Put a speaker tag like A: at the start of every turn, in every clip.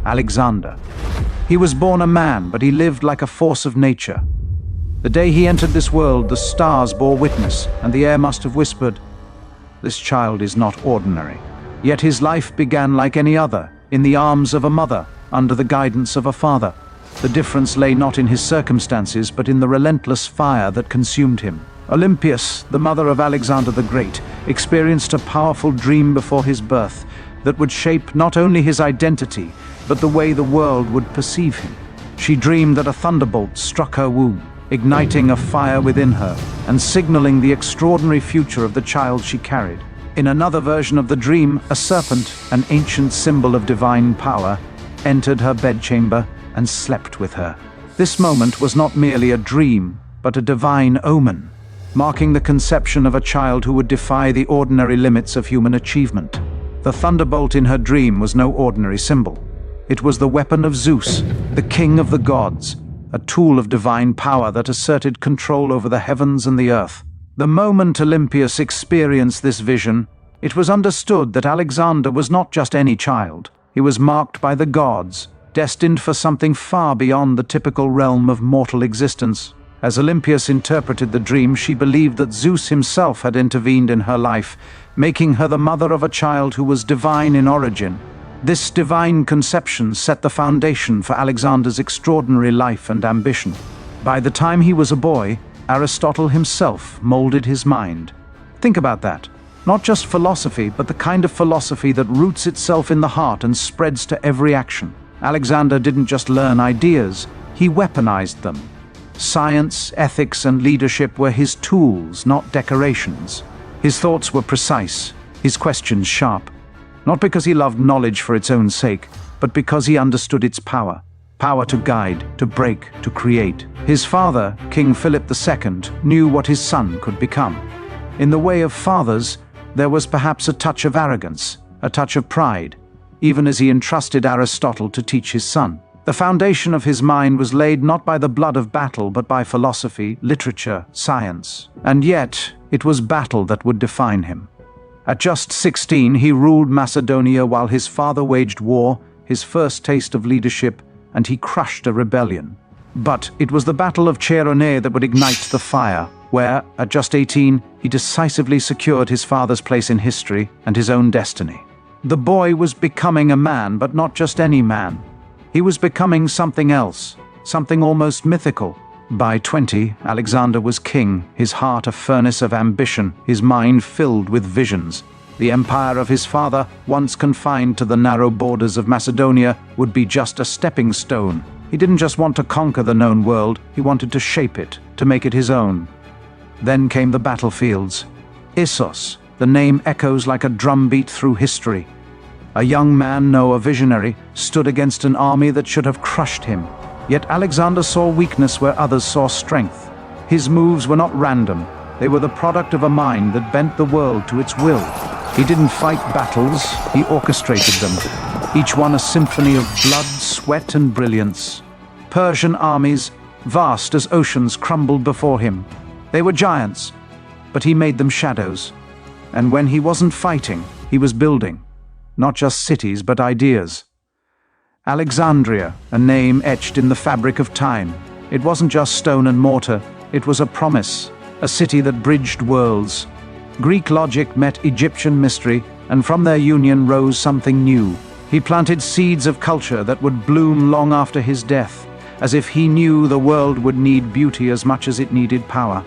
A: Alexander. He was born a man, but he lived like a force of nature. The day he entered this world, the stars bore witness, and the air must have whispered, "This child is not ordinary." Yet his life began like any other, in the arms of a mother, under the guidance of a father. The difference lay not in his circumstances, but in the relentless fire that consumed him. Olympias, the mother of Alexander the Great, experienced a powerful dream before his birth that would shape not only his identity, but the way the world would perceive him. She dreamed that a thunderbolt struck her womb, igniting a fire within her and signaling the extraordinary future of the child she carried. In another version of the dream, a serpent, an ancient symbol of divine power, entered her bedchamber and slept with her. This moment was not merely a dream, but a divine omen, marking the conception of a child who would defy the ordinary limits of human achievement. The thunderbolt in her dream was no ordinary symbol. It was the weapon of Zeus, the king of the gods, a tool of divine power that asserted control over the heavens and the earth. The moment Olympias experienced this vision, it was understood that Alexander was not just any child. He was marked by the gods, destined for something far beyond the typical realm of mortal existence. As Olympias interpreted the dream, she believed that Zeus himself had intervened in her life, making her the mother of a child who was divine in origin. This divine conception set the foundation for Alexander's extraordinary life and ambition. By the time he was a boy, Aristotle himself molded his mind. Think about that. Not just philosophy, but the kind of philosophy that roots itself in the heart and spreads to every action. Alexander didn't just learn ideas, he weaponized them. Science, ethics, and leadership were his tools, not decorations. His thoughts were precise, his questions sharp. Not because he loved knowledge for its own sake, but because he understood its power. Power to guide, to break, to create. His father, King Philip II, knew what his son could become. In the way of fathers, there was perhaps a touch of arrogance, a touch of pride, even as he entrusted Aristotle to teach his son. The foundation of his mind was laid not by the blood of battle, but by philosophy, literature, science. And yet, it was battle that would define him. At just 16, he ruled Macedonia while his father waged war, his first taste of leadership, and he crushed a rebellion. But it was the Battle of Cheronea that would ignite the fire, where, at just 18, he decisively secured his father's place in history and his own destiny. The boy was becoming a man, but not just any man. He was becoming something else, something almost mythical. By 20, Alexander was king, his heart a furnace of ambition, his mind filled with visions. The empire of his father, once confined to the narrow borders of Macedonia, would be just a stepping stone. He didn't just want to conquer the known world, he wanted to shape it, to make it his own. Then came the battlefields. Issos, the name echoes like a drumbeat through history. A young man, no, a visionary, stood against an army that should have crushed him. Yet Alexander saw weakness where others saw strength. His moves were not random. They were the product of a mind that bent the world to its will. He didn't fight battles, he orchestrated them. Each one a symphony of blood, sweat, and brilliance. Persian armies, vast as oceans, crumbled before him. They were giants, but he made them shadows. And when he wasn't fighting, he was building. Not just cities, but ideas. Alexandria, a name etched in the fabric of time. It wasn't just stone and mortar, it was a promise, a city that bridged worlds. Greek logic met Egyptian mystery, and from their union rose something new. He planted seeds of culture that would bloom long after his death, as if he knew the world would need beauty as much as it needed power.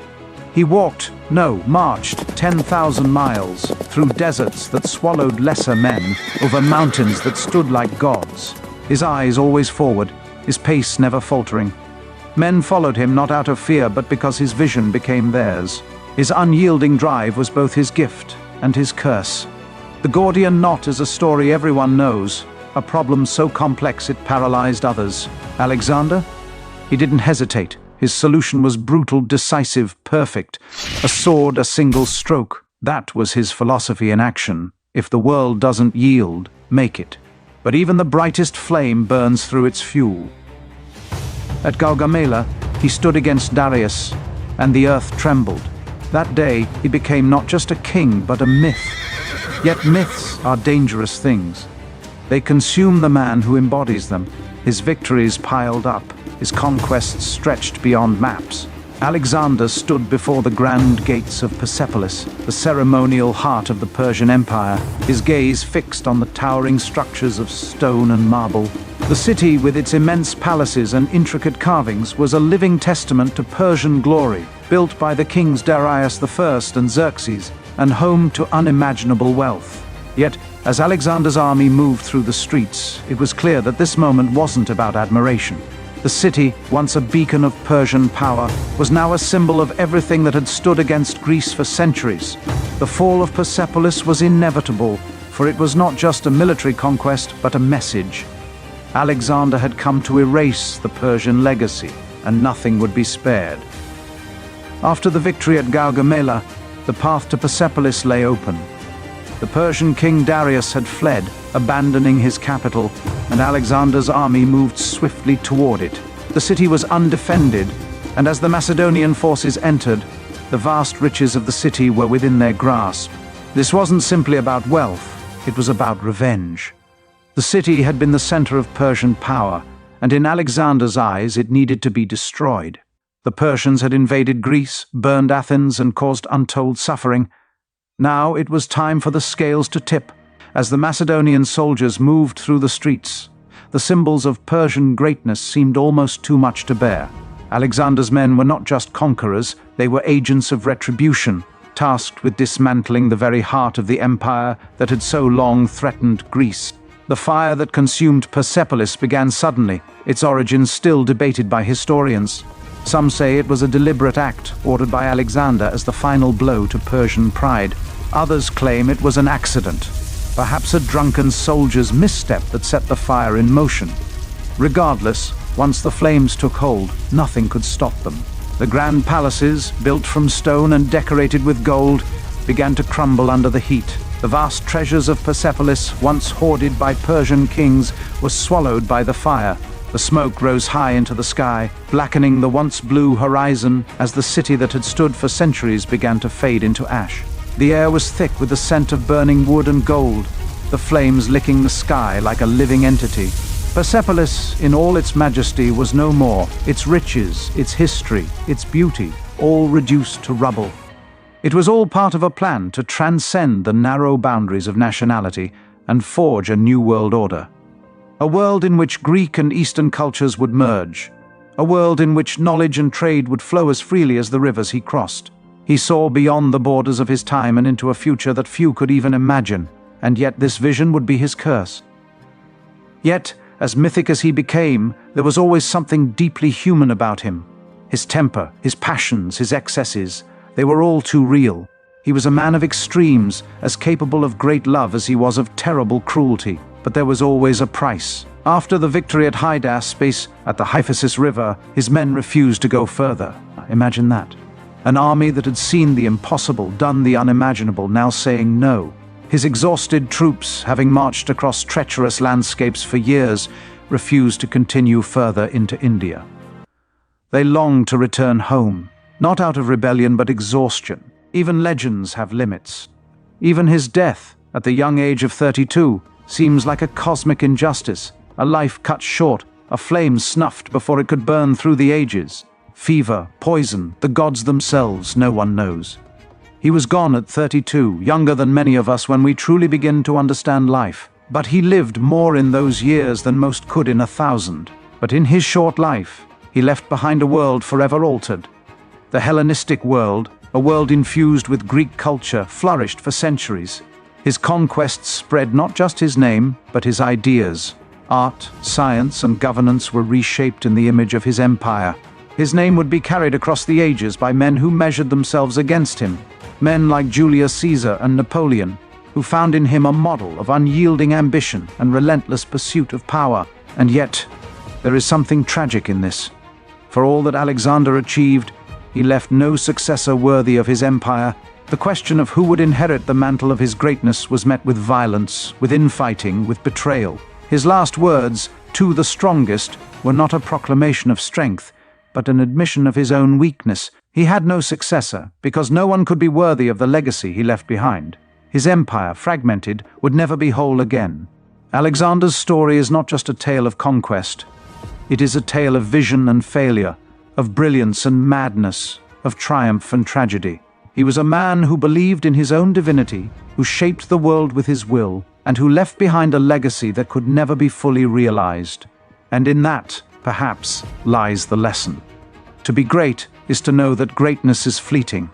A: He marched 10,000 miles through deserts that swallowed lesser men, over mountains that stood like gods. His eyes always forward, his pace never faltering. Men followed him not out of fear, but because his vision became theirs. His unyielding drive was both his gift and his curse. The Gordian knot is a story everyone knows, a problem so complex it paralyzed others. Alexander? He didn't hesitate. His solution was brutal, decisive, perfect. A sword, a single stroke. That was his philosophy in action. If the world doesn't yield, make it. But even the brightest flame burns through its fuel. At Gaugamela, he stood against Darius, and the earth trembled. That day, he became not just a king, but a myth. Yet myths are dangerous things. They consume the man who embodies them. His victories piled up, his conquests stretched beyond maps. Alexander stood before the grand gates of Persepolis, the ceremonial heart of the Persian Empire, his gaze fixed on the towering structures of stone and marble. The city, with its immense palaces and intricate carvings, was a living testament to Persian glory, built by the kings Darius I and Xerxes, and home to unimaginable wealth. Yet, as Alexander's army moved through the streets, it was clear that this moment wasn't about admiration. The city, once a beacon of Persian power, was now a symbol of everything that had stood against Greece for centuries. The fall of Persepolis was inevitable, for it was not just a military conquest, but a message. Alexander had come to erase the Persian legacy, and nothing would be spared. After the victory at Gaugamela, the path to Persepolis lay open. The Persian king Darius had fled, abandoning his capital, and Alexander's army moved swiftly toward it. The city was undefended, and as the Macedonian forces entered, the vast riches of the city were within their grasp. This wasn't simply about wealth, it was about revenge. The city had been the center of Persian power, and in Alexander's eyes it needed to be destroyed. The Persians had invaded Greece, burned Athens, and caused untold suffering. Now it was time for the scales to tip. As the Macedonian soldiers moved through the streets, the symbols of Persian greatness seemed almost too much to bear. Alexander's men were not just conquerors, they were agents of retribution, tasked with dismantling the very heart of the empire that had so long threatened Greece. The fire that consumed Persepolis began suddenly, its origins still debated by historians. Some say it was a deliberate act ordered by Alexander as the final blow to Persian pride. Others claim it was an accident, perhaps a drunken soldier's misstep that set the fire in motion. Regardless, once the flames took hold, nothing could stop them. The grand palaces, built from stone and decorated with gold, began to crumble under the heat. The vast treasures of Persepolis, once hoarded by Persian kings, were swallowed by the fire. The smoke rose high into the sky, blackening the once blue horizon as the city that had stood for centuries began to fade into ash. The air was thick with the scent of burning wood and gold, the flames licking the sky like a living entity. Persepolis, in all its majesty, was no more. Its riches, its history, its beauty, all reduced to rubble. It was all part of a plan to transcend the narrow boundaries of nationality and forge a new world order. A world in which Greek and Eastern cultures would merge. A world in which knowledge and trade would flow as freely as the rivers he crossed. He saw beyond the borders of his time and into a future that few could even imagine, and yet this vision would be his curse. Yet, as mythic as he became, there was always something deeply human about him. His temper, his passions, his excesses, they were all too real. He was a man of extremes, as capable of great love as he was of terrible cruelty. But there was always a price. After the victory at Hydaspes, at the Hyphasis River, his men refused to go further. Imagine that. An army that had seen the impossible, done the unimaginable, now saying no. His exhausted troops, having marched across treacherous landscapes for years, refused to continue further into India. They longed to return home, not out of rebellion but exhaustion. Even legends have limits. Even his death, at the young age of 32, seems like a cosmic injustice, a life cut short, a flame snuffed before it could burn through the ages. Fever, poison, the gods themselves, no one knows. He was gone at 32, younger than many of us when we truly begin to understand life. But he lived more in those years than most could in 1,000. But in his short life, he left behind a world forever altered. The Hellenistic world, a world infused with Greek culture, flourished for centuries. His conquests spread not just his name, but his ideas. Art, science, and governance were reshaped in the image of his empire. His name would be carried across the ages by men who measured themselves against him. Men like Julius Caesar and Napoleon, who found in him a model of unyielding ambition and relentless pursuit of power. And yet, there is something tragic in this. For all that Alexander achieved, he left no successor worthy of his empire. The question of who would inherit the mantle of his greatness was met with violence, with infighting, with betrayal. His last words, "to the strongest," were not a proclamation of strength, but an admission of his own weakness. He had no successor, because no one could be worthy of the legacy he left behind. His empire, fragmented, would never be whole again. Alexander's story is not just a tale of conquest. It is a tale of vision and failure, of brilliance and madness, of triumph and tragedy. He was a man who believed in his own divinity, who shaped the world with his will, and who left behind a legacy that could never be fully realized. And in that, perhaps, lies the lesson. To be great is to know that greatness is fleeting.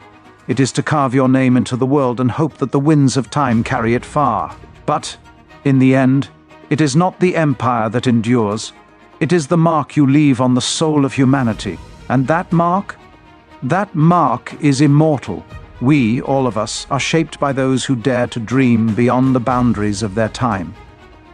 A: It is to carve your name into the world and hope that the winds of time carry it far. But, in the end, it is not the empire that endures. It is the mark you leave on the soul of humanity. And that mark is immortal. We, all of us, are shaped by those who dare to dream beyond the boundaries of their time.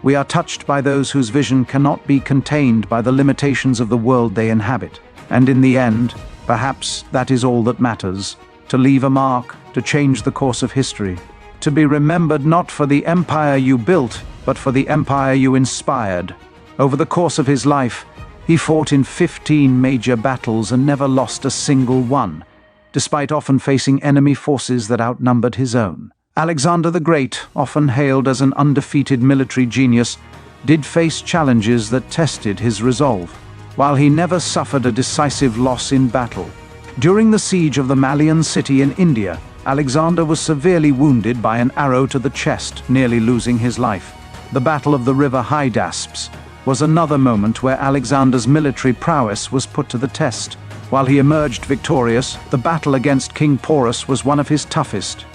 A: We are touched by those whose vision cannot be contained by the limitations of the world they inhabit. And in the end, perhaps that is all that matters. To leave a mark, to change the course of history. To be remembered not for the empire you built, but for the empire you inspired. Over the course of his life, he fought in 15 major battles and never lost a single one, despite often facing enemy forces that outnumbered his own. Alexander the Great, often hailed as an undefeated military genius, did face challenges that tested his resolve. While he never suffered a decisive loss in battle, during the siege of the Malian city in India, Alexander was severely wounded by an arrow to the chest, nearly losing his life. The Battle of the River Hydaspes was another moment where Alexander's military prowess was put to the test. While he emerged victorious, the battle against King Porus was one of his toughest.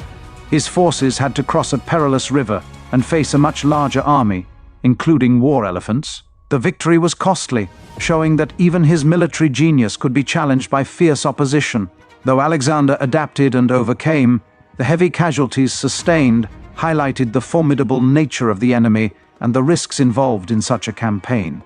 A: His forces had to cross a perilous river and face a much larger army, including war elephants. The victory was costly, showing that even his military genius could be challenged by fierce opposition. Though Alexander adapted and overcame, the heavy casualties sustained highlighted the formidable nature of the enemy and the risks involved in such a campaign.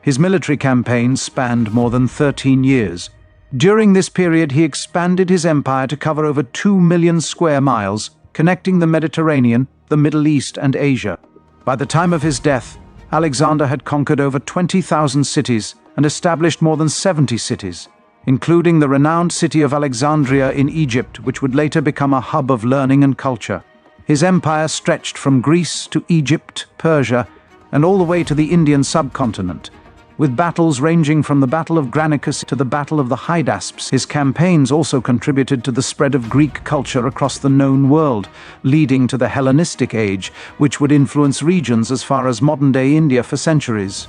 A: His military campaigns spanned more than 13 years. During this period, he expanded his empire to cover over 2 million square miles, connecting the Mediterranean, the Middle East, and Asia. By the time of his death, Alexander had conquered over 20,000 cities and established more than 70 cities, including the renowned city of Alexandria in Egypt, which would later become a hub of learning and culture. His empire stretched from Greece to Egypt, Persia, and all the way to the Indian subcontinent. With battles ranging from the Battle of Granicus to the Battle of the Hydaspes, his campaigns also contributed to the spread of Greek culture across the known world, leading to the Hellenistic Age, which would influence regions as far as modern-day India for centuries.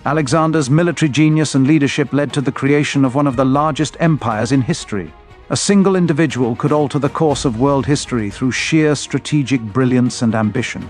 A: Alexander's military genius and leadership led to the creation of one of the largest empires in history. A single individual could alter the course of world history through sheer strategic brilliance and ambition.